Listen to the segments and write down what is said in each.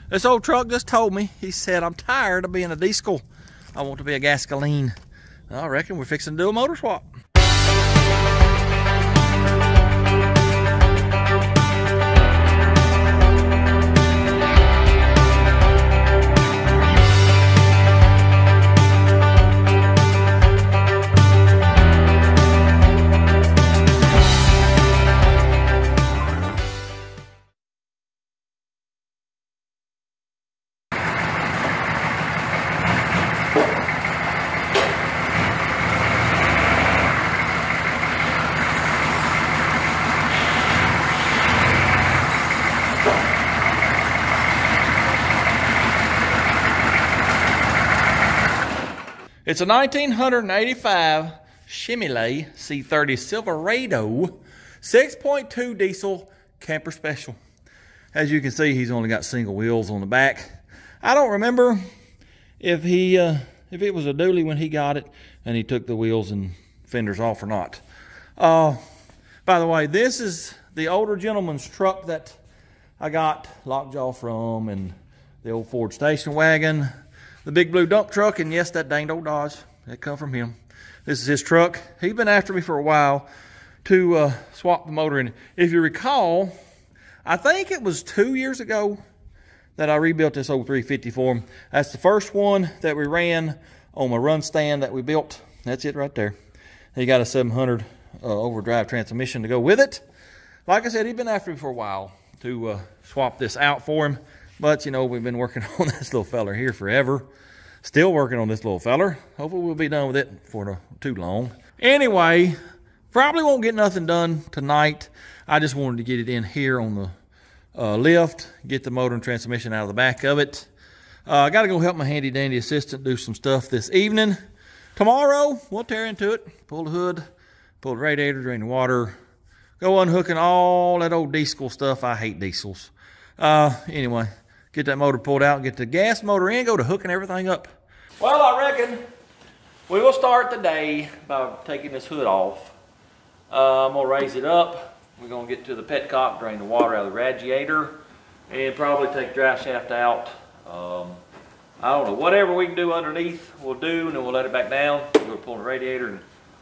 This old truck just told me, he said, I'm tired of being a diesel. I want to be a gasoline. I reckon we're fixing to do a motor swap. It's a 1985 Chevrolet C30 Silverado 6.2 diesel camper special. As you can see, he's only got single wheels on the back. I don't remember if it was a dually when he got it and he took the wheels and fenders off or not. By the way, this is the older gentleman's truck that I got lockjaw from, and the old Ford station wagon, the big blue dump truck, and yes, that danged old Dodge. That come from him. This is his truck. He's been after me for a while to swap the motor in. If you recall, I think it was 2 years ago that I rebuilt this old 350 for him. That's the first one that we ran on my run stand that we built. That's it right there. He got a 700 overdrive transmission to go with it. Like I said, he's been after me for a while to swap this out for him. But, you know, we've been working on this little feller here forever. Still working on this little feller. Hopefully we'll be done with it for too long. Anyway, probably won't get nothing done tonight. I just wanted to get it in here on the lift, get the motor and transmission out of the back of it. I got to go help my handy-dandy assistant do some stuff this evening. Tomorrow, we'll tear into it, pull the hood, pull the radiator, drain the water, go unhooking all that old diesel stuff. I hate diesels. Anyway, get that motor pulled out, get the gas motor in, go to hooking everything up. Well, I reckon we will start the day by taking this hood off. I'm going to raise it up. We're going to get to the petcock, drain the water out of the radiator, and probably take the drive shaft out. I don't know, whatever we can do underneath, we'll do, and then we'll let it back down. We'll pull the radiator and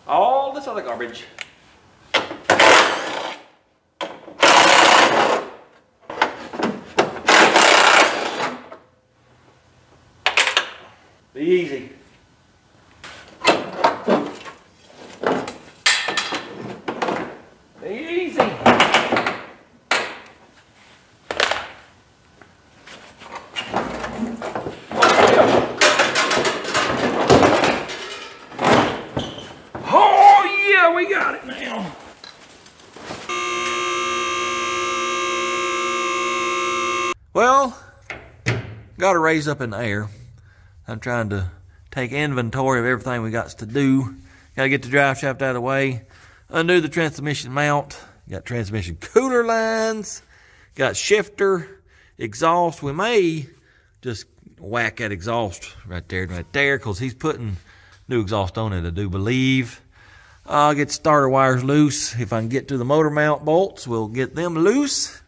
all this other garbage. Be easy. Be easy. Oh yeah, we got it now. Well, got it raised up in the air. I'm trying to take inventory of everything we got to do. Got to get the drive shaft out of the way, undo the transmission mount, got transmission cooler lines, got shifter, exhaust. We may just whack that exhaust right there, because he's putting new exhaust on it, I do believe. I'll get starter wires loose. If I can get to the motor mount bolts, we'll get them loose.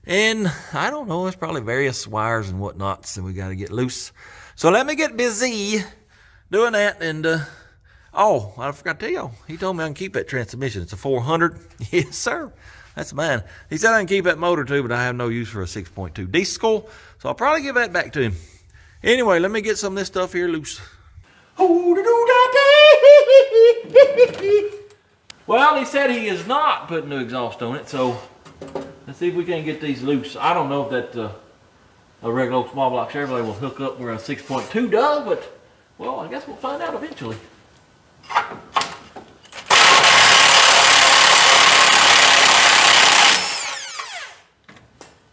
And I don't know, there's probably various wires and whatnots that we got to get loose. So let me get busy doing that. And, oh, I forgot to tell y'all, he told me I can keep that transmission. It's a 400. Yes, sir. That's mine. He said I can keep that motor too, but I have no use for a 6.2 diesel. So I'll probably give that back to him. Anyway, let me get some of this stuff here loose. Well, he said he is not putting new exhaust on it, so let's see if we can get these loose. I don't know if that a regular old small block Chevrolet will hook up where a 6.2 does, but, well, I guess we'll find out eventually.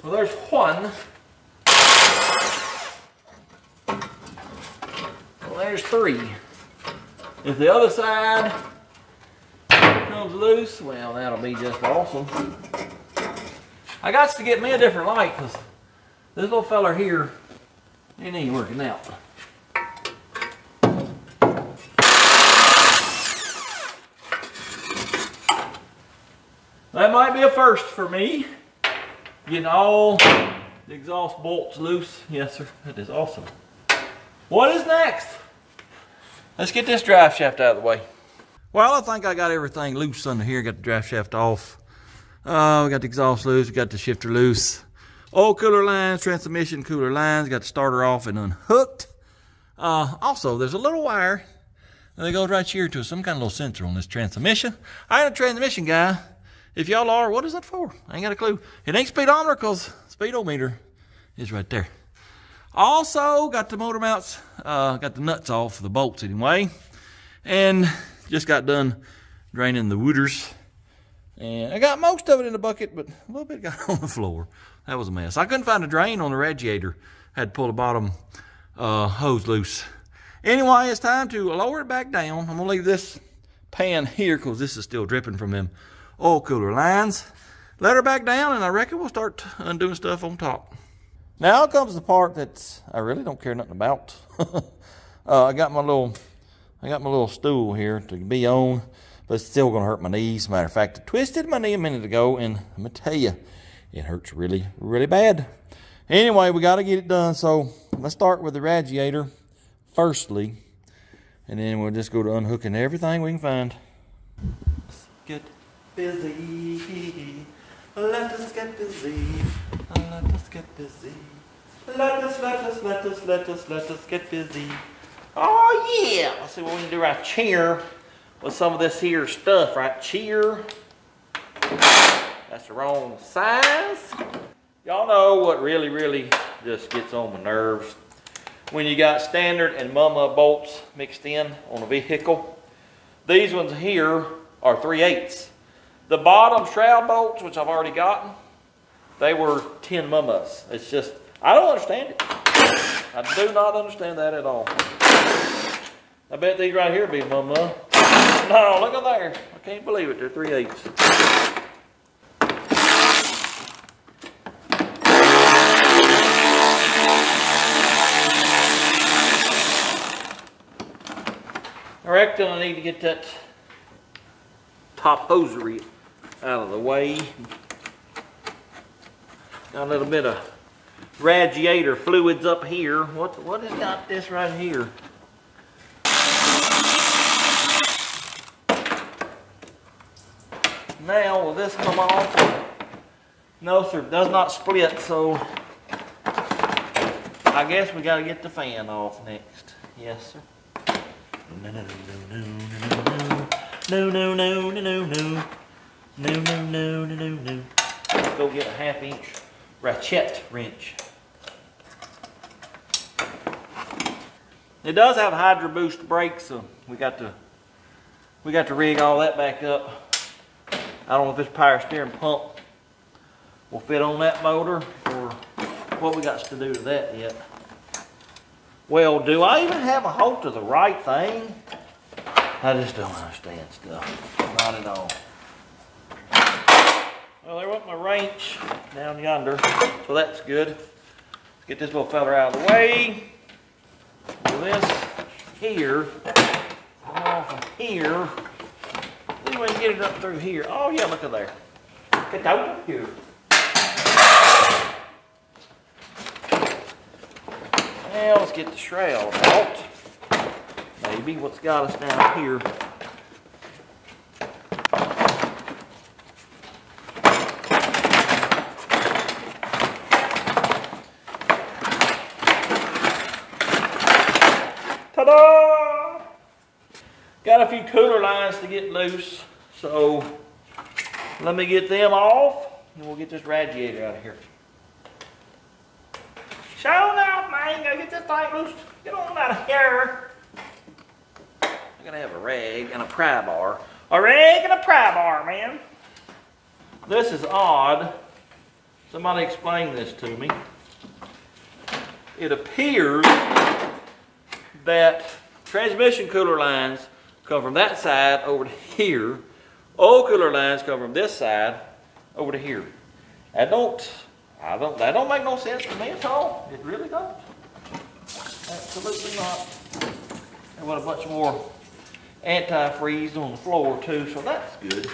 Well, there's one. Well, there's three. If the other side comes loose, well, that'll be just awesome. I got to get me a different light, because this little feller here, it ain't working out. That might be a first for me. Getting all The exhaust bolt's loose. Yes, sir. That is awesome. What is next? Let's get this drive shaft out of the way. Well, I think I got everything loose under here. Got the drive shaft off. We got the exhaust loose. We got the shifter loose. Oil cooler lines, transmission cooler lines. Got the starter off and unhooked. Also, there's a little wire that goes right here to some kind of little sensor on this transmission. I ain't a transmission guy. If y'all are, what is that for? I ain't got a clue. It ain't speedometer because speedometer is right there. Also, got the motor mounts, got the nuts off, the bolts anyway. And just got done draining the wooters. And I got most of it in the bucket, but a little bit got on the floor. That was a mess. I couldn't find a drain on the radiator. Had to pull the bottom hose loose. Anyway, it's time to lower it back down. I'm gonna leave this pan here because this is still dripping from them oil cooler lines. Let her back down and I reckon we'll start undoing stuff on top. Now comes the part that I really don't care nothing about. I got my little stool here to be on, but it's still gonna hurt my knees. Matter of fact, I twisted my knee a minute ago and I'm gonna tell you, it hurts really, really bad. Anyway, we gotta get it done. So let's start with the radiator firstly, and then we'll just go to unhooking everything we can find. Let's get busy. Let us get busy. Let us get busy. Let us get busy. Oh yeah! Let's see what we can do right here with some of this here stuff right here. That's the wrong size. Y'all know what really just gets on my nerves? When you got standard and mama bolts mixed in on a vehicle. These ones here are 3/8. The bottom shroud bolts, which I've already gotten, they were 10 mamas. It's just, I don't understand it. I do not understand that at all. I bet these right here be a mama. No, look at there. I can't believe it. They're 3/8. I reckon I need to get that top hosiery out of the way. Got a little bit of radiator fluids up here. What has got this right here? Now will this come off? No sir, it does not split, so I guess we gotta get the fan off next. Yes sir. No. Let's go get a 1/2-inch ratchet wrench. It does have Hydro Boost brakes, so we got to rig all that back up. I don't know if this power steering pump will fit on that motor or what we got to do to that yet. Well, do I even have a hold to the right thing? I just don't understand stuff. Not at all. Well, there went my wrench down yonder, so that's good. Let's get this little fella out of the way. Do this here. Come off of here. See if we can get it up through here. Oh yeah, look at there. Get out of here. Now let's get the shroud out. Maybe what's got us down here. Ta-da! Got a few cooler lines to get loose, so let me get them off and we'll get this radiator out of here. Show now, man, gotta get this thing loose. Get on out of here. I'm gonna have a rag and a pry bar. A rag and a pry bar, man. This is odd. Somebody explain this to me. It appears that transmission cooler lines come from that side over to here. Oil cooler lines come from this side over to here. That don't make no sense to me at all. It really don't. Absolutely not. And with a bunch more antifreeze on the floor too, so that's good.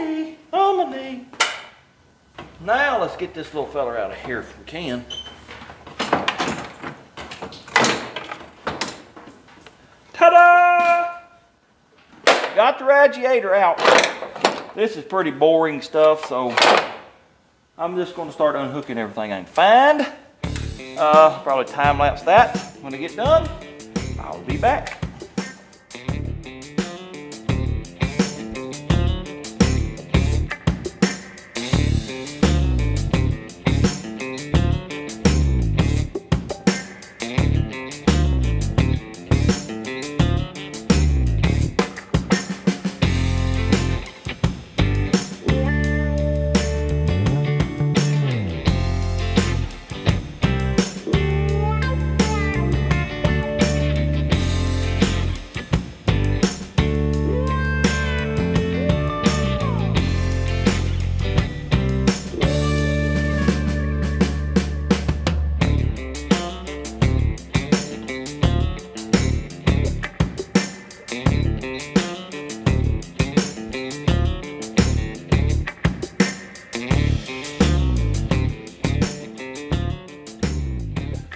knee, on my knee. Now let's get this little fella out of here if we can. Ta-da! Got the radiator out. This is pretty boring stuff, so I'm just going to start unhooking everything I can find. Probably time lapse that. When I get done, I'll be back.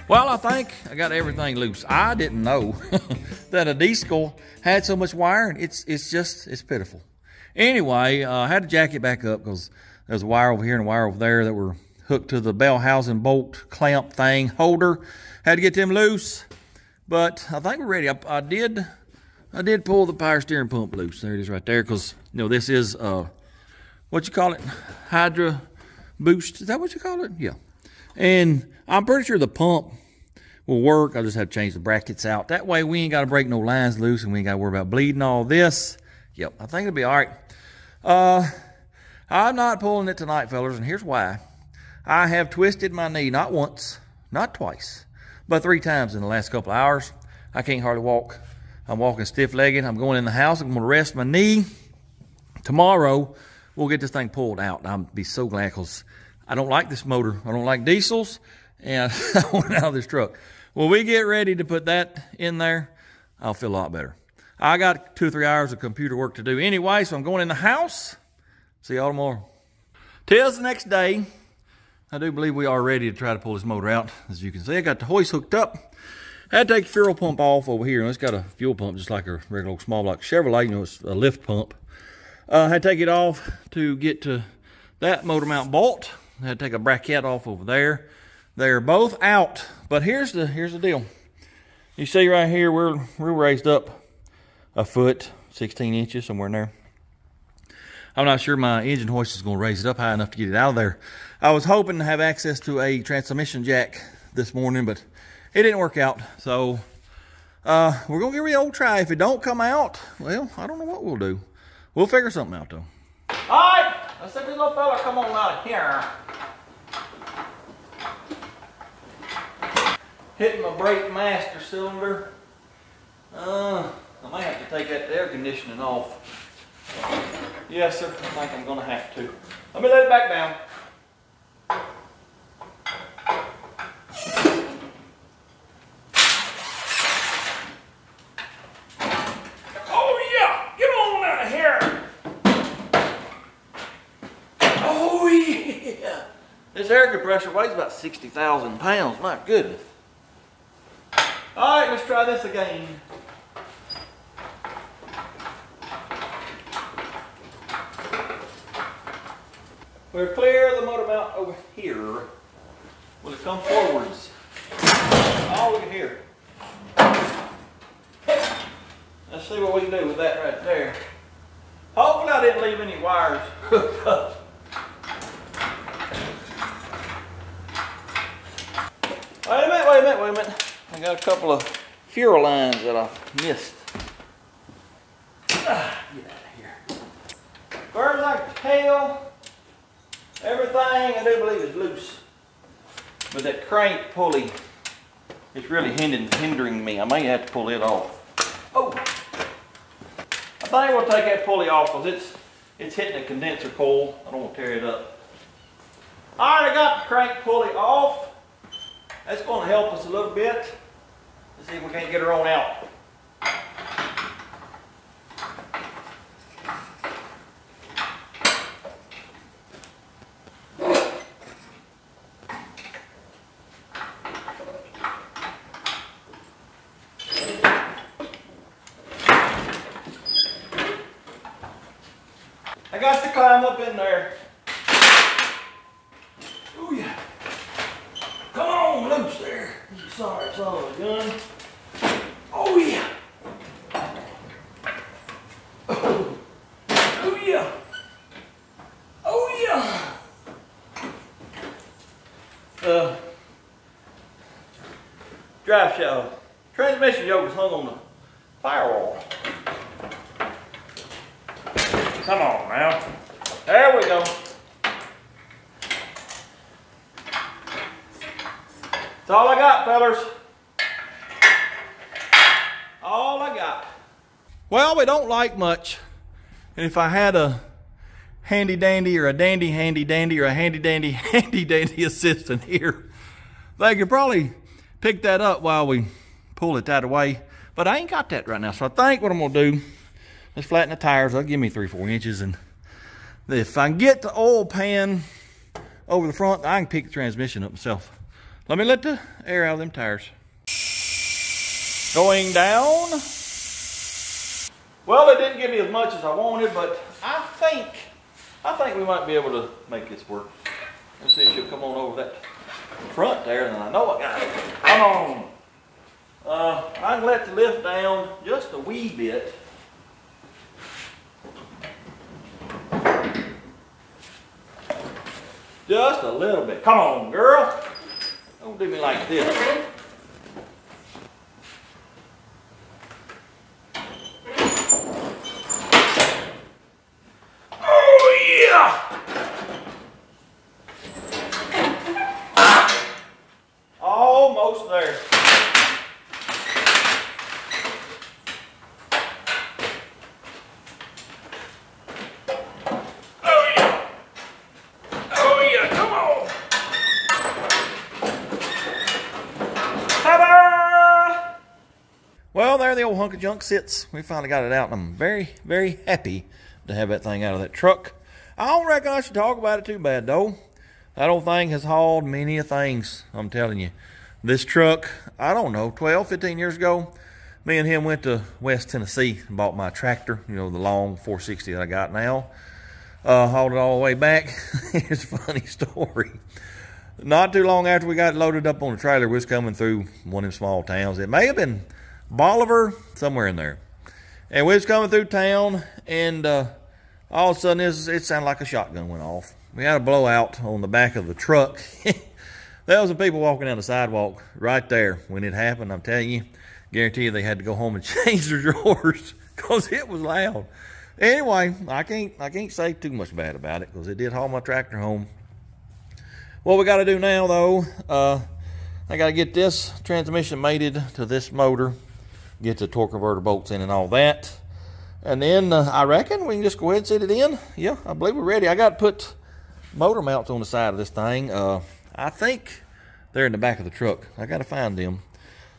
Well, I think I got everything loose. I didn't know that a diesel had so much wiring. It's pitiful. Anyway, I had to jack it back up because there's a wire over here and a wire over there that were hooked to the bell housing bolt clamp thing holder. Had to get them loose, but I think we're ready. I did pull the power steering pump loose. There it is right there, because you know this is what you call it, Hydra boost. Is that what you call it? Yeah. And I'm pretty sure the pump will work. I'll just have to change the brackets out. That way we ain't got to break no lines loose and we ain't got to worry about bleeding all this. Yep, I think it'll be all right. I'm not pulling it tonight, fellas, and here's why. I have twisted my knee not once, not twice, but 3 times in the last couple of hours. I can't hardly walk. I'm walking stiff-legged. I'm going in the house. I'm going to rest my knee. Tomorrow, we'll get this thing pulled out. I'll be so glad, because I don't like this motor. I don't like diesels, and I want out of this truck. When we get ready to put that in there, I'll feel a lot better. I got 2 or 3 hours of computer work to do anyway, so I'm going in the house. See y'all tomorrow. Tis the next day. I do believe we are ready to try to pull this motor out. As you can see, I got the hoist hooked up. I had to take the fuel pump off over here. It's got a fuel pump just like a regular old small block Chevrolet. You know, it's a lift pump. I had to take it off to get to that motor mount bolt. I had to take a bracket off over there. They're both out. But here's the deal. You see right here, we're raised up a foot, 16 inches, somewhere in there. I'm not sure my engine hoist is going to raise it up high enough to get it out of there. I was hoping to have access to a transmission jack this morning, but it didn't work out. So we're going to give it an old try. If it don't come out, well, I don't know what we'll do. We'll figure something out, though. All right, let's see this little fella come on out of here. Hitting my brake master cylinder. I might have to take that air conditioning off. Yes, sir. I think I'm going to have to. Let me let it back down. Oh, yeah. Get on out of here. Oh, yeah. This air compressor weighs about 60,000 pounds. My goodness. All right, let's try this again. We're clear of the motor mount over here. Will it come forwards? Oh, look at here. Let's see what we can do with that right there. Hopefully I didn't leave any wires hooked up. Wait a minute. I got a couple of fuel lines that I missed. Get out of here. As far as I can tell, everything I do believe is loose. But that crank pulley is really hindering me. I may have to pull it off. Oh! I think we'll take that pulley off because it's hitting the condenser coil. I don't want to tear it up. Alright, I got the crank pulley off. That's going to help us a little bit. Let's see if we can't get her on out. I got to climb up in there. Oh yeah. Come on, loose there. Sorry, son of a gun. Oh yeah. Oh, oh yeah. Oh yeah. Drive shaft. Transmission yoke is hung on the firewall. Come on now. There we go. That's all I got, fellas. All I got. Well, we don't like much. And if I had a handy dandy or a dandy handy dandy or a handy dandy handy dandy assistant here, they could probably pick that up while we pull it that away. But I ain't got that right now. So I think what I'm gonna do is flatten the tires. They'll give me 3-4 inches. And if I can get the oil pan over the front, I can pick the transmission up myself. Let me let the air out of them tires. Going down. Well, it didn't give me as much as I wanted, but I think we might be able to make this work. Let's see if she'll come on over that front there, and I know I got it. Come on. I can let the lift down just a wee bit. Just a little bit. Come on, girl. Don't do me like this. Oh, yeah! Almost there. Well, there the old hunk of junk sits. We finally got it out, and I'm very, very happy to have that thing out of that truck. I don't reckon I should talk about it too bad, though. That old thing has hauled many a things, I'm telling you. This truck, I don't know, 12, 15 years ago, me and him went to West Tennessee and bought my tractor, you know, the long 460 that I got now. Hauled it all the way back. It's a funny story. Not too long after we got loaded up on the trailer, we was coming through one of them small towns. It may have been Bolivar, somewhere in there. And we was coming through town, and all of a sudden it sounded like a shotgun went off. We had a blowout on the back of the truck. There was some people walking down the sidewalk right there when it happened. I'm telling you, guarantee you they had to go home and change their drawers because it was loud. Anyway, I can't say too much bad about it because it did haul my tractor home. What we got to do now, though, I got to get this transmission mated to this motor, get the torque converter bolts in and all that. And then I reckon we can just go ahead and set it in. Yeah, I believe we're ready. I got to put motor mounts on the side of this thing. I think they're in the back of the truck. I got to find them.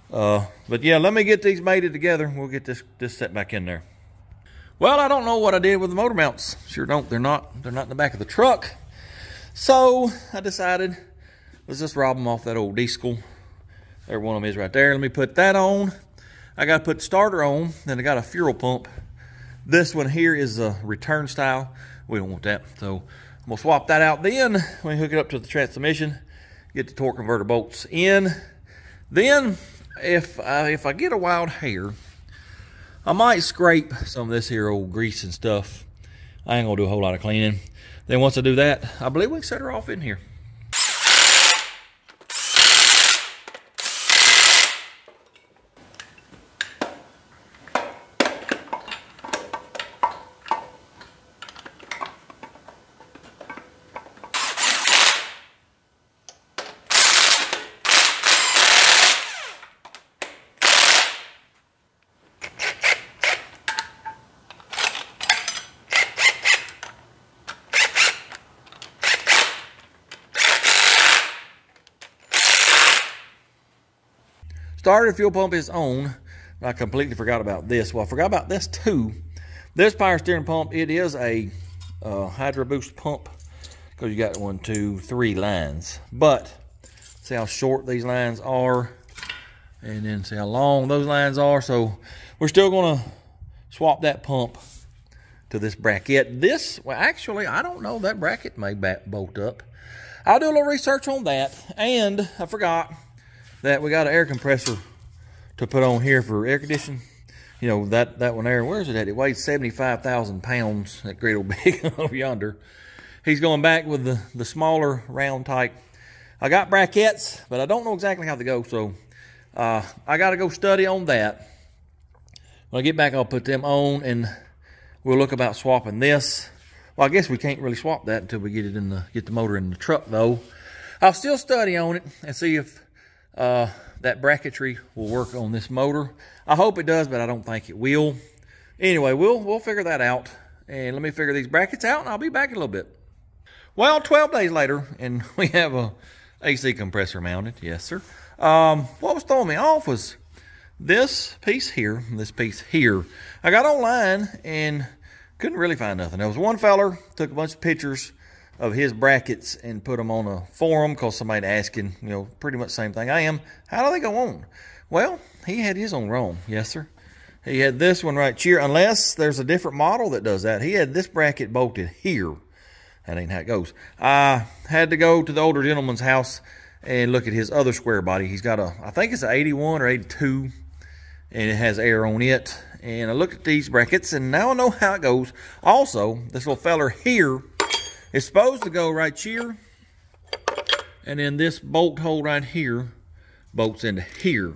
But yeah, let me get these mated together. We'll get this set back in there. Well, I don't know what I did with the motor mounts. Sure don't. They're not in the back of the truck. So I decided, let's just rob them off that old diesel. There one of them is right there. Let me put that on. I got to put the starter on. Then I got a fuel pump. This one here is a return style. We don't want that. So I'm going to swap that out. Then we hook it up to the transmission. Get the torque converter bolts in. Then if I get a wild hair, I might scrape some of this here old grease and stuff. I ain't going to do a whole lot of cleaning. Then once I do that, I believe we can set her off in here. Starter fuel pump is on. I completely forgot about this. Well, I forgot about this too. This power steering pump, it is a hydro boost pump because you got 1, 2, 3 lines. But see how short these lines are, and then see how long those lines are. So we're still going to swap that pump to this bracket. Well, actually, I don't know. That bracket may bolt up. I'll do a little research on that. And I forgot that we got an air compressor to put on here for air conditioning. You know, that one there, where's it at? It weighs 75,000 pounds, that great old big over yonder. He's going back with the smaller round type. I got brackets, but I don't know exactly how they go, so I got to go study on that. When I get back, I'll put them on, and we'll look about swapping this. Well, I guess we can't really swap that until we get it get the motor in the truck, though. I'll still study on it and see if that bracketry will work on this motor. I hope it does, but I don't think it will. Anyway, we'll figure that out. And let me figure these brackets out, and I'll be back in a little bit. Well, 12 days later, and we have a AC compressor mounted. Yes, sir. What was throwing me off was this piece here, this piece here. I got online and couldn't really find nothing. There was one feller, took a bunch of pictures of his brackets and put them on a forum because somebody asking, you know, pretty much the same thing I am. How do they go on? Well, he had his on wrong. Yes, sir. He had this one right here, unless there's a different model that does that. He had this bracket bolted here. That ain't how it goes. I had to go to the older gentleman's house and look at his other square body. He's got I think it's an 81 or 82, and it has air on it. And I looked at these brackets, and now I know how it goes. Also, this little feller here is supposed to go right here, and then this bolt hole right here bolts into here.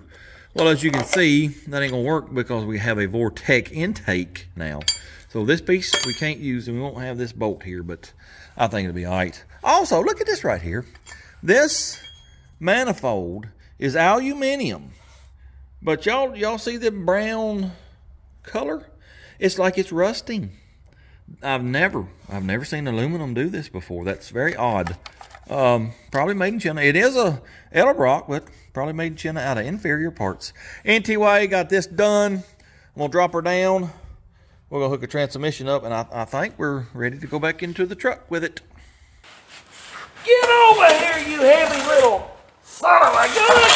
Well, as you can see, that ain't gonna work because we have a Vortec intake now. So this piece we can't use, and we won't have this bolt here, but I think it'll be all right. Also, look at this right here. This manifold is aluminum, but y'all see the brown color? It's like it's rusting. I've never seen aluminum do this before. That's very odd. Probably made in China. It is a Edelbrock, but probably made in China out of inferior parts. NTY got this done. I'm gonna drop her down. We're gonna hook a transmission up, and I think we're ready to go back into the truck with it. Get over here, you heavy little son of a gun!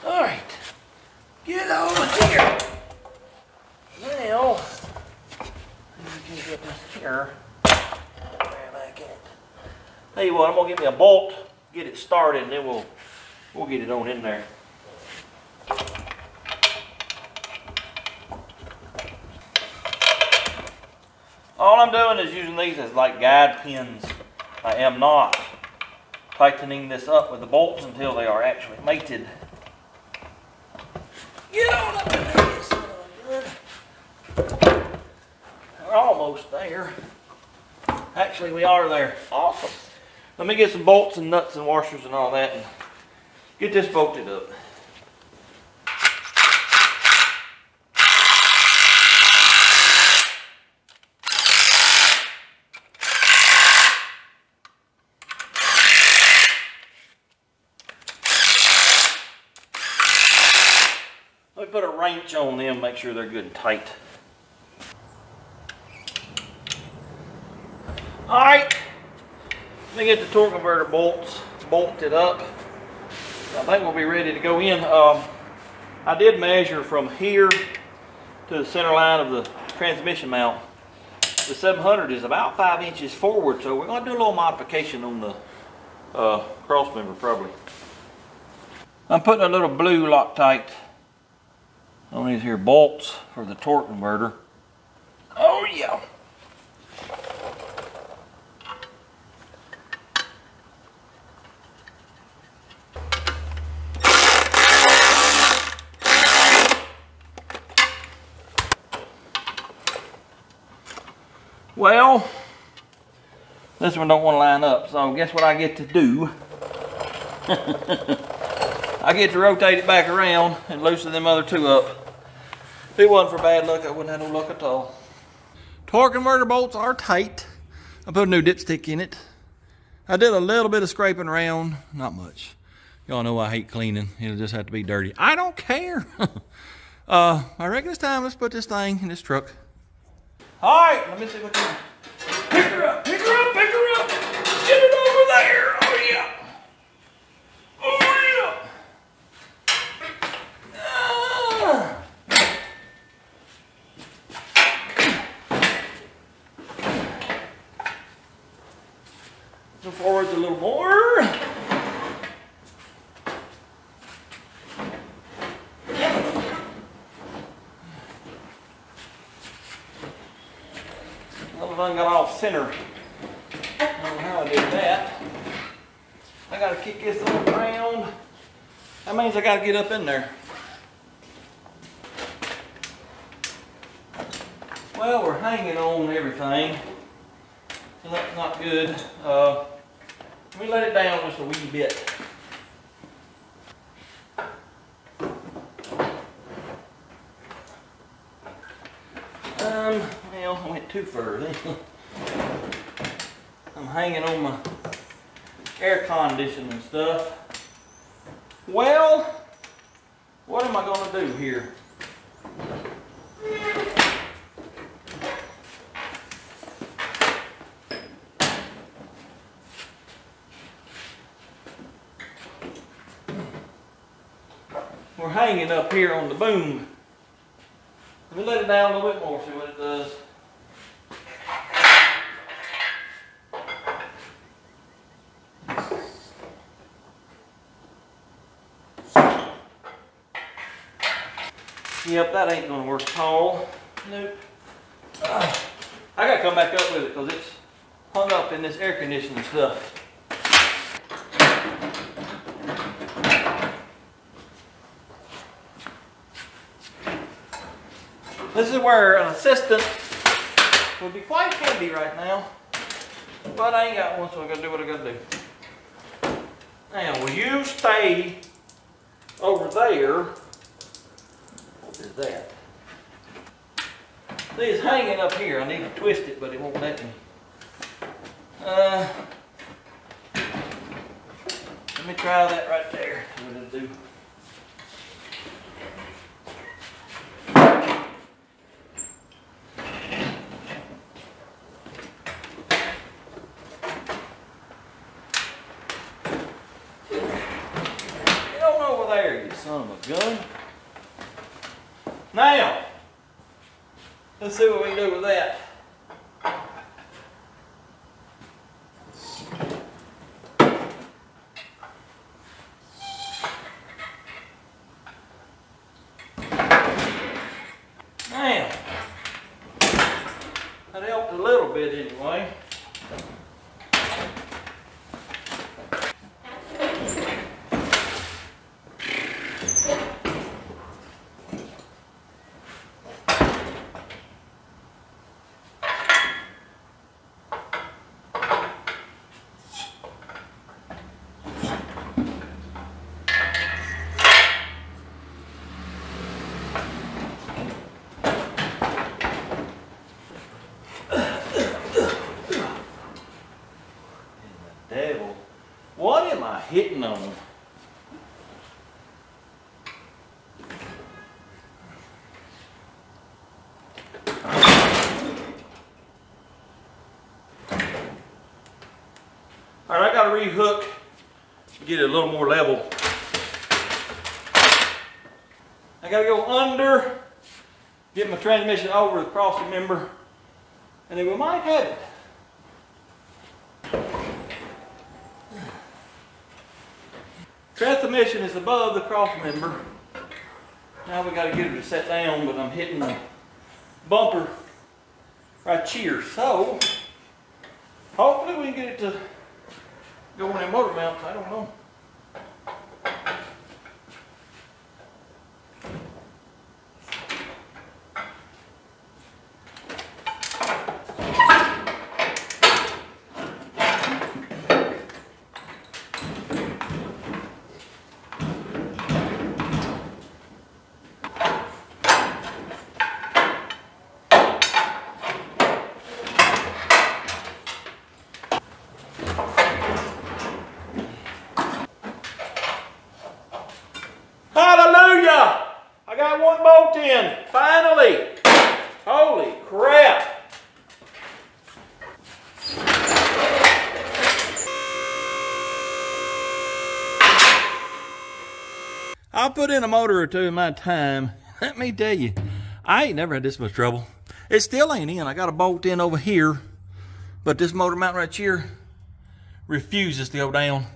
All right, get over here. Now, you can get this here. Tell you what, I'm gonna get me a bolt, get it started, and then we'll get it on in there. All I'm doing is using these as like guide pins. I am not tightening this up with the bolts until they are actually mated. Get on up in there, son of a gun. We're almost there. Actually, we are there. Awesome. Let me get some bolts and nuts and washers and all that and get this bolted up. Let me put a wrench on them, make sure they're good and tight. All right. Let me get the torque converter bolts bolted up. I think we'll be ready to go in. I did measure from here to the center line of the transmission mount. The 700 is about 5 inches forward, so we're going to do a little modification on the cross member probably. I'm putting a little blue Loctite on these here bolts for the torque converter. Oh yeah. Well, this one don't want to line up, so guess what I get to do? I get to rotate it back around and loosen them other two up. If it wasn't for bad luck, I wouldn't have no luck at all. Torque converter bolts are tight. I put a new dipstick in it. I did a little bit of scraping around, not much. Y'all know I hate cleaning. It'll just have to be dirty. I don't care. I reckon it's time. Let's put this thing in this truck. All right, let me see what I can pick her up, pick her up, pick her up. Get it over there. Oh yeah. Oh yeah. Go forwards a little more. Little one got off center. I don't know how I did that. I gotta kick this on around. That means I gotta get up in there. Well, we're hanging on everything, so that's not good. Let me let it down just a wee bit. Well, I went too far. I'm hanging on my air conditioning stuff. Well, what am I going to do here? We're hanging up here on the boom. Let me let it down a little bit more, see what it does. Yep, that ain't gonna work at all. Nope. I gotta come back up with it because it's hung up in this air conditioning stuff. This is where an assistant would be quite handy right now, but I ain't got one, so I gotta do what I gotta do. Now, will you stay over there? What is that? See, it's hanging up here. I need to twist it, but it won't let me. Let me try that right there. See what it'll do. There, you son of a gun. Now, let's see what we can do with that. Now, that helped a little bit anyway. Devil, what am I hitting on? All right, I got to rehook to get it a little more level. I got to go under, get my transmission over the crossing member, and then we might have it. Transmission is above the cross member. Now we got to get it to set down, but I'm hitting the bumper right here. So hopefully we can get it to go in that motor mount. I don't know. Hallelujah! I got one bolt in, finally! Holy crap! I'll put in a motor or two in my time. Let me tell you, I ain't never had this much trouble. It still ain't in. I got a bolt in over here, but this motor mount right here refuses to go down.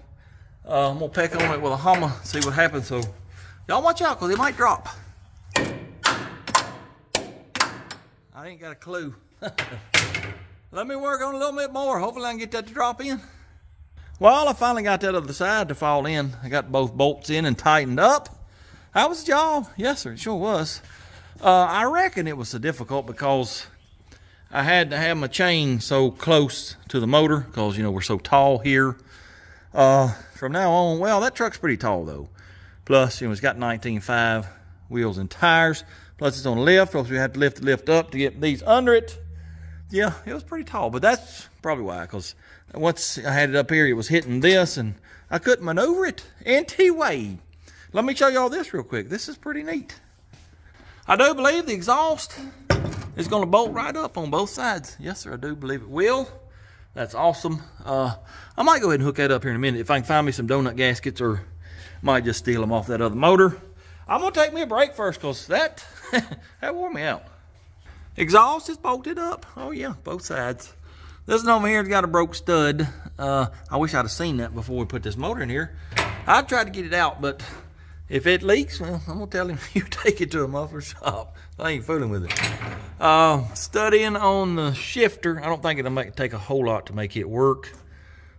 I'm gonna peck on it with a hammer, see what happens. So y'all watch out, cause it might drop. I ain't got a clue. Let me work on it a little bit more. Hopefully I can get that to drop in. Well, I finally got that other side to fall in. I got both bolts in and tightened up. How was the job? Yes, sir, it sure was. I reckon it was so difficult because I had to have my chain so close to the motor because, you know, we're so tall here. From now on, well, that truck's pretty tall though. Plus, you know, it's got 19.5 wheels and tires. Plus, it's on the lift. Plus, we had to lift up to get these under it. Yeah, it was pretty tall, but that's probably why, because once I had it up here, it was hitting this, and I couldn't maneuver it anyway. Let me show you all this real quick. This is pretty neat. I do believe the exhaust is going to bolt right up on both sides. Yes, sir, I do believe it will. That's awesome. I might go ahead and hook that up here in a minute if I can find me some donut gaskets, or might just steal them off that other motor. I'm going to take me a break first, because that, that wore me out. Exhaust is bolted up. Oh yeah, both sides. This one over here has got a broke stud. I wish I'd have seen that before we put this motor in here. I tried to get it out, but if it leaks, well, I'm gonna tell him you take it to a muffler shop. I ain't fooling with it. Studying on the shifter. I don't think it'll take a whole lot to make it work.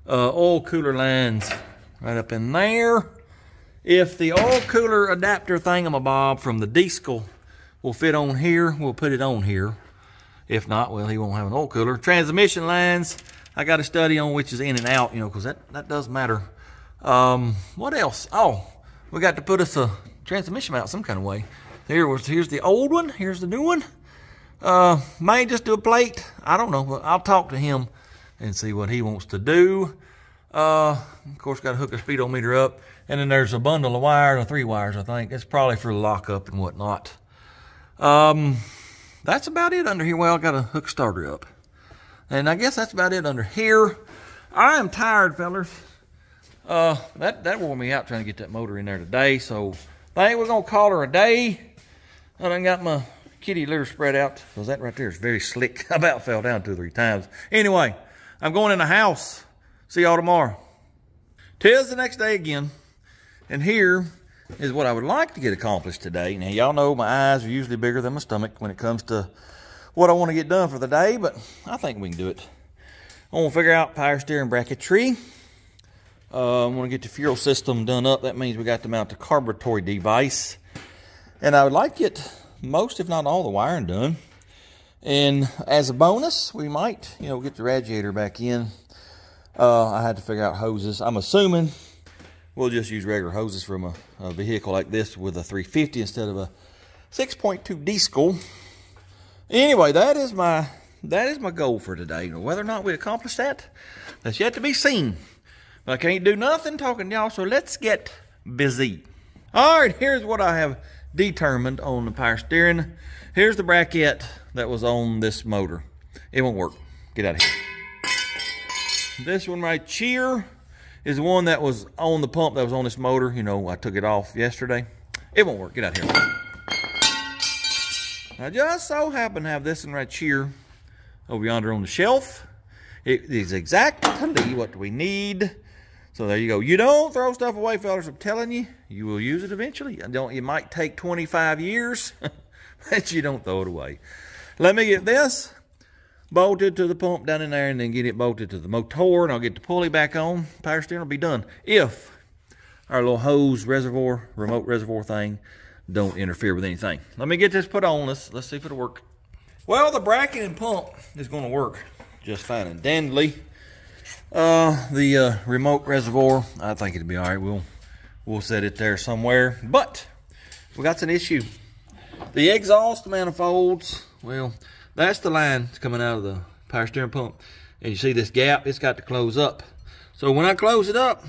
Oil cooler lines right up in there. If the oil cooler adapter thingamabob from the diesel will fit on here, we'll put it on here. If not, well, he won't have an oil cooler. Transmission lines, I got to study on which is in and out, you know, because that does matter. What else? Oh, we got to put us a transmission out some kind of way. Here's the old one. Here's the new one. May just do a plate. I don't know. But I'll talk to him and see what he wants to do. Of course, got to hook a speedometer up. And then there's a bundle of wires, or 3 wires, I think. It's probably for the lockup and whatnot. That's about it under here. Well, I got a hook starter up. And I guess that's about it under here. I am tired, fellas. That wore me out trying to get that motor in there today. So I think we're going to call her a day. I done got my kitty litter spread out, because that right there is very slick. I about fell down 2 or 3 times. Anyway, I'm going in the house. See y'all tomorrow. 'Tis the next day again. And here is what I would like to get accomplished today. Now, y'all know my eyes are usually bigger than my stomach when it comes to what I want to get done for the day, but I think we can do it. I want to figure out power steering bracketry. I want to get the fuel system done up. That means we got to mount the carburetor device. And I would like to get most, if not all, the wiring done. And as a bonus, we might, you know, get the radiator back in. I had to figure out hoses. I'm assuming we'll just use regular hoses from a vehicle like this with a 350 instead of a 6.2 diesel. Anyway, that is my goal for today. You know, whether or not we accomplish that, that's yet to be seen. But I can't do nothing talking to y'all, so let's get busy. All right, here's what I have determined on the power steering. Here's the bracket that was on this motor. It won't work. Get out of here. This one right here is the one that was on the pump that was on this motor. You know, I took it off yesterday. It won't work. Get out of here. I just so happen to have this one right here over yonder on the shelf. It is exactly what we need. So there you go. You don't throw stuff away, fellas. I'm telling you, you will use it eventually. It might take 25 years, but you don't throw it away. Let me get this bolted to the pump down in there, and then get it bolted to the motor, and I'll get the pulley back on. Power steering will be done if our little hose reservoir, remote reservoir thing, don't interfere with anything. Let me get this put on. Let's see if it'll work. Well, the bracket and pump is going to work just fine and dandly. The remote reservoir, I think it'll be all right. We'll set it there somewhere. But we got an issue. The exhaust manifolds, well, that's the line that's coming out of the power steering pump. And you see this gap, it's got to close up. So when I close it up,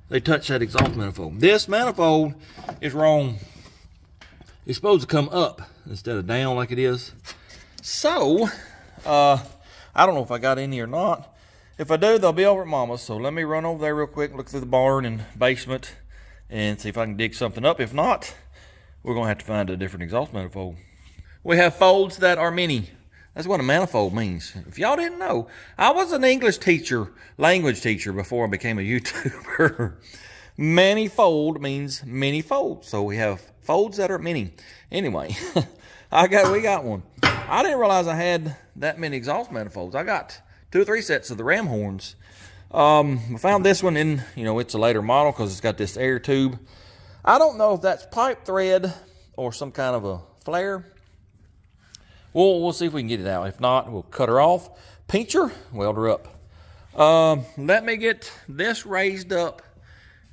they touch that exhaust manifold. This manifold is wrong. It's supposed to come up instead of down like it is. So, I don't know if I got any or not. If I do, they'll be over at Mama's. So let me run over there real quick, look through the barn and basement, and see if I can dig something up. If not, we're going to have to find a different exhaust manifold. We have folds that are mini. That's what a manifold means. If y'all didn't know, I was an English teacher, language teacher, before I became a YouTuber. Manifold means many folds. So we have folds that are many. Anyway, we got one. I didn't realize I had that many exhaust manifolds. I got 2 or 3 sets of the ram horns. I found this one in, it's a later model because it's got this air tube. I don't know if that's pipe thread or some kind of a flare. We'll see if we can get it out. If not, we'll cut her off, pinch her, weld her up. Let me get this raised up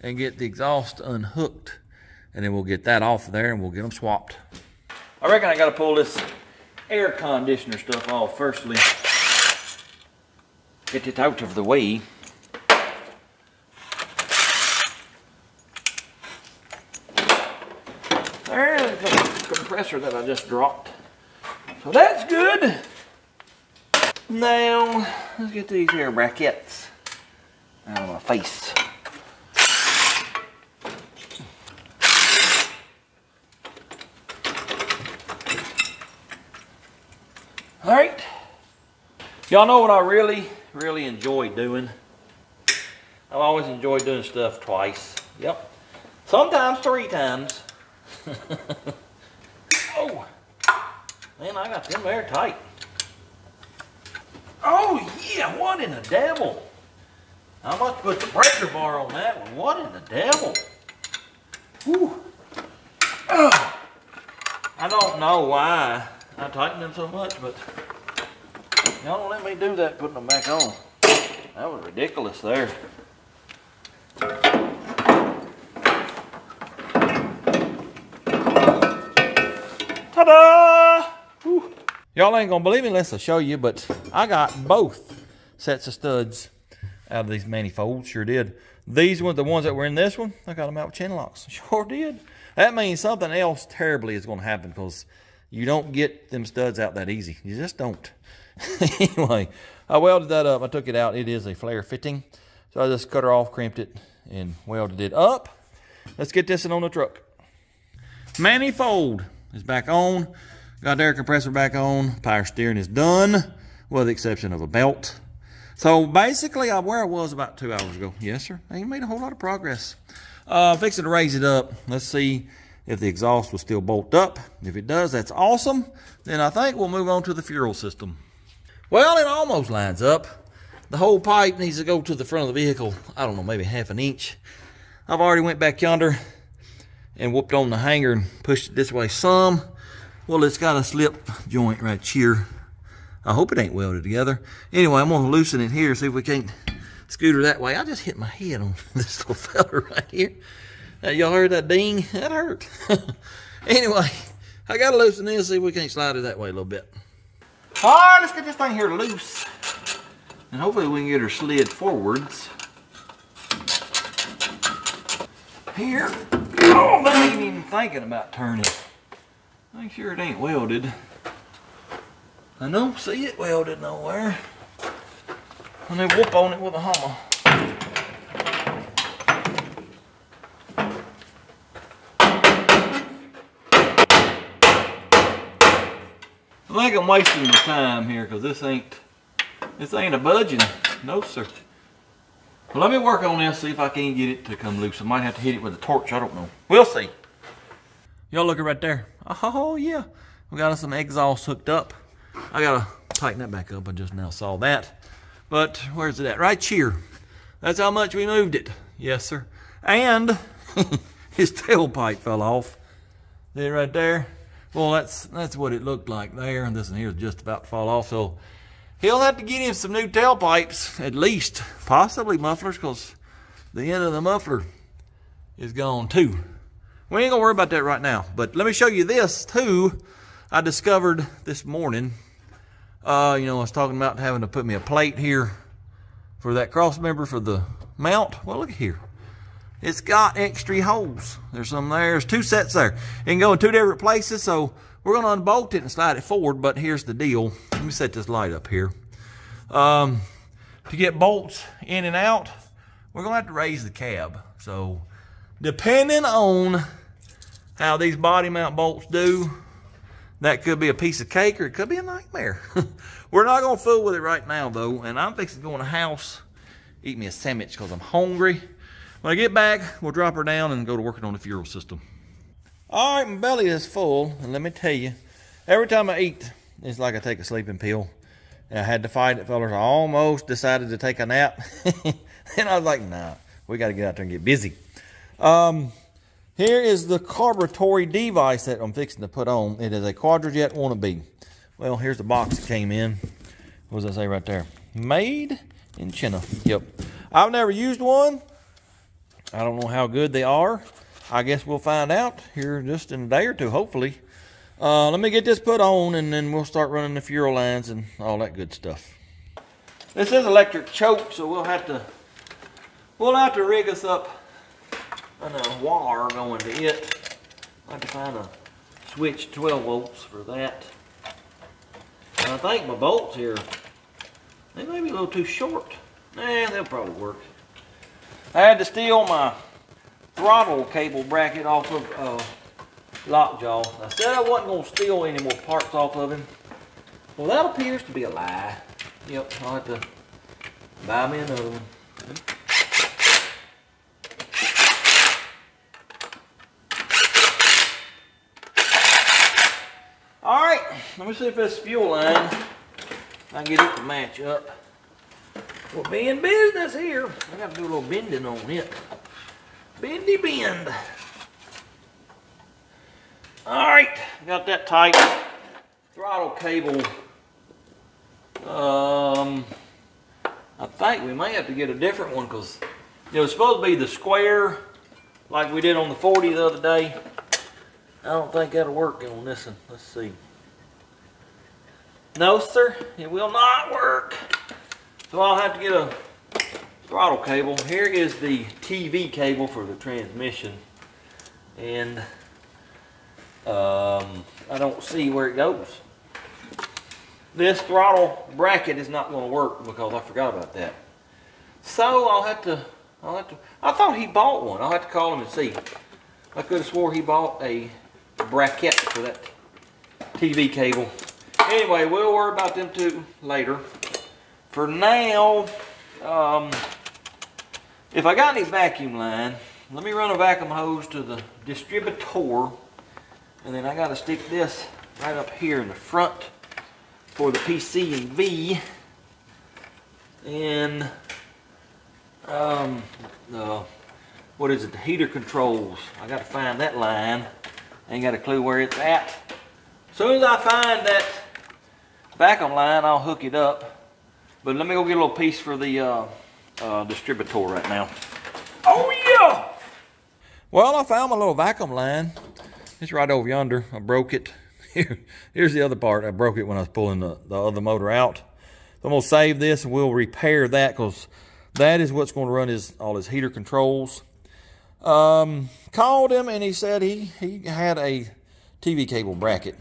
and get the exhaust unhooked, and then we'll get that off of there and we'll get them swapped. I reckon I got to pull this air conditioner stuff off firstly. Get it out of the way. There's the compressor that I just dropped. So that's good. Now, let's get these air brackets out of my face. All right. Y'all know what I really enjoy doing? I've always enjoyed doing stuff twice. Yep. Sometimes 3 times. Oh. Man, I got them there tight. Oh, yeah, what in the devil? I must put the breaker bar on that one. What in the devil? Whew. Oh. I don't know why I tightened them so much, but y'all don't let me do that putting them back on. That was ridiculous there. Ta-da! Y'all ain't gonna believe me unless I show you, but I got both sets of studs out of these manifolds. Sure did. These were the ones that were in this one. I got them out with chain locks. Sure did. That means something else terribly is gonna happen because you don't get them studs out that easy. You just don't. Anyway, I welded that up. I took it out. It is a flare fitting. So I just cut her off, crimped it, and welded it up. Let's get this in on the truck. Manifold is back on. Got the air compressor back on. Power steering is done, with the exception of a belt. So basically, I'm where I was about 2 hours ago. Yes, sir. I ain't made a whole lot of progress. Fixing to raise it up. Let's see if the exhaust will still bolt up. If it does, that's awesome. Then I think we'll move on to the fuel system. Well, it almost lines up. The whole pipe needs to go to the front of the vehicle, I don't know, maybe ½ an inch. I've already went back yonder and whooped on the hanger and pushed it this way some. Well, it's got a slip joint right here. I hope it ain't welded together. Anyway, I'm gonna loosen it here, see if we can't scoot her that way. I just hit my head on this little fella right here. Y'all heard that ding? That hurt. Anyway, I gotta loosen this, see if we can't slide it that way a little bit. All right, let's get this thing here loose. And hopefully we can get her slid forwards. Here. Oh, I ain't even thinking about turning. Make sure it ain't welded. I don't see it welded nowhere. And then whoop on it with a hammer. I think I'm wasting my time here because this ain't a budging. No, sir. Well, let me work on this, see if I can get it to come loose. I might have to hit it with a torch. I don't know. We'll see. Y'all looking right there. Oh, yeah. We got us some exhaust hooked up. I got to tighten that back up. I just now saw that. But where's it at? Right here. That's how much we moved it. Yes, sir. And his tailpipe fell off. There, right there. Well, that's what it looked like there. And this one here is just about to fall off. So he'll have to get him some new tailpipes, at least. Possibly mufflers, because the end of the muffler is gone too. We ain't gonna worry about that right now. But let me show you this too. I discovered this morning. I was talking about having to put me a plate here for that cross member for the mount. Well, look here. It's got extra holes. There's some there. There's 2 sets there. It can go in 2 different places, so we're going to unbolt it and slide it forward, but here's the deal. Let me set this light up here. To get bolts in and out, we're going to have to raise the cab. So, depending on how these body mount bolts do, That could be a piece of cake or it could be a nightmare. We're not going to fool with it right now, though. And I'm fixing to go in the house, eat me a sandwich because I'm hungry. When I get back, we'll drop her down and go to working on the fuel system. All right, my belly is full. And let me tell you, every time I eat, it's like I take a sleeping pill. And I had to fight it, fellas. I almost decided to take a nap. And I was like, nah, we got to get out there and get busy. Here is the carburetor device that I'm fixing to put on. It is a Quadrajet wannabe. Well, here's the box it came in. What does that say right there? Made in China. Yep. I've never used one. I don't know how good they are. I guess we'll find out here just in a day or two, hopefully. Let me get this put on, and then we'll start running the fuel lines and all that good stuff. This is electric choke, so we'll have to rig us up a wire going to it. I'll have to find a switch 12 volts for that. And I think my bolts here, they may be a little too short. Nah, they'll probably work. I had to steal my throttle cable bracket off of Lockjaw. I said I wasn't going to steal any more parts off of him. Well, that appears to be a lie. Yep, I'll have to buy me another one. Alright, let me see if this fuel line, I can get it to match up. We'll be in business here. I got to do a little bending on it. Bendy bend. Alright, got that tight. Throttle cable. I think we may have to get a different one because it was supposed to be the square like we did on the 40 the other day. I don't think that'll work on this one. Let's see. No, sir, it will not work. So I'll have to get a throttle cable. Here is the TV cable for the transmission. And I don't see where it goes. This throttle bracket is not going to work because I forgot about that. So I'll have to, I thought he bought one. I'll have to call him and see. I could have swore he bought a bracket for that TV cable. Anyway, we'll worry about them two later. For now, if I got any vacuum line, let me run a vacuum hose to the distributor, and then I got to stick this right up here in the front for the PC&V. And what is it? The heater controls. I got to find that line. Ain't got a clue where it's at. As soon as I find that vacuum line, I'll hook it up. But let me go get a little piece for the distributor right now. Oh yeah! Well, I found my little vacuum line. It's right over yonder. I broke it. Here's the other part. I broke it when I was pulling the other motor out. So I'm going to save this and we'll repair that because that is what's going to run all his heater controls. Called him and he said he had a TV cable bracket.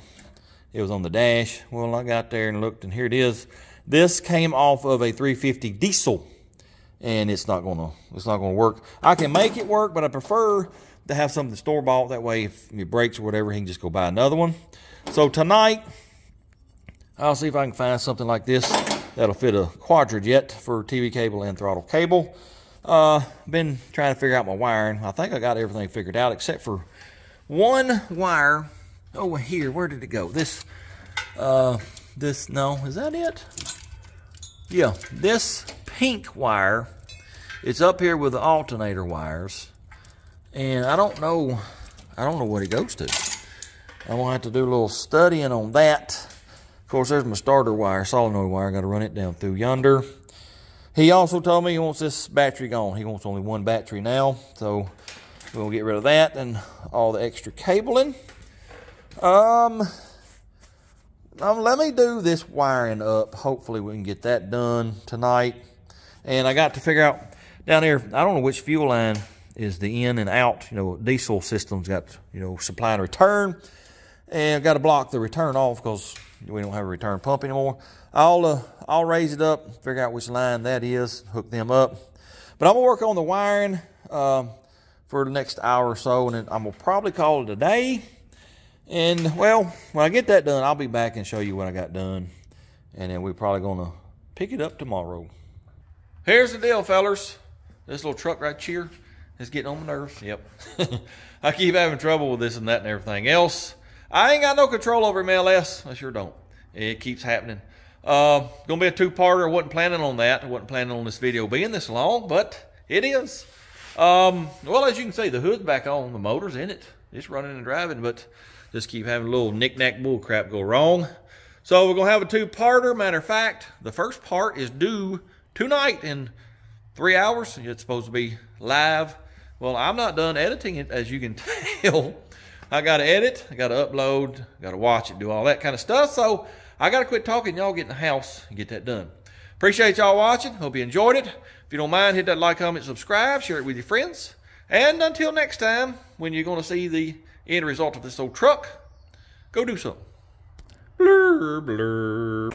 It was on the dash. Well, I got there and looked, and here it is. This came off of a 350 diesel, and it's not gonna work. I can make it work, but I prefer to have something store-bought. That way, if it breaks or whatever, he can just go buy another one. So tonight, I'll see if I can find something like this that'll fit a Quadrajet for TV cable and throttle cable. Been trying to figure out my wiring. I think I got everything figured out except for one wire over here. Where did it go? This, no, is that it? Yeah, this pink wire, it's up here with the alternator wires. And I don't know what it goes to. I'm gonna have to do a little studying on that. Of course, there's my starter wire, solenoid wire. I gotta run it down through yonder. He also told me he wants this battery gone. He wants only one battery now. So we'll get rid of that and all the extra cabling. Let me do this wiring up. Hopefully we can get that done tonight. And I got to figure out down there, I don't know which fuel line is the in and out. You know, diesel system's got, you know, supply and return. And I've got to block the return off because we don't have a return pump anymore. I'll raise it up, figure out which line that is, hook them up. But I'm gonna work on the wiring for the next hour or so, and then I'm gonna probably call it a day. And, well, when I get that done, I'll be back and show you what I got done. And then we're probably going to pick it up tomorrow. Here's the deal, fellers. This little truck right here is getting on my nerves. Yep. I keep having trouble with this and that and everything else. I ain't got no control over MLS. I sure don't. It keeps happening. Gonna be a two-parter. I wasn't planning on that. I wasn't planning on this video being this long, but it is. Well, as you can see, the hood's back on. The motor's in it. It's running and driving, but just keep having a little knick-knack bull crap go wrong. So we're going to have a two-parter. Matter of fact, the first part is due tonight in 3 hours. It's supposed to be live. Well, I'm not done editing it, as you can tell. I got to edit, I got to upload, got to watch it, do all that kind of stuff. So I got to quit talking. Y'all get in the house and get that done. Appreciate y'all watching. Hope you enjoyed it. If you don't mind, hit that like, comment, subscribe, share it with your friends. And until next time, when you're going to see the end result of this old truck, go do something. Blur, blur.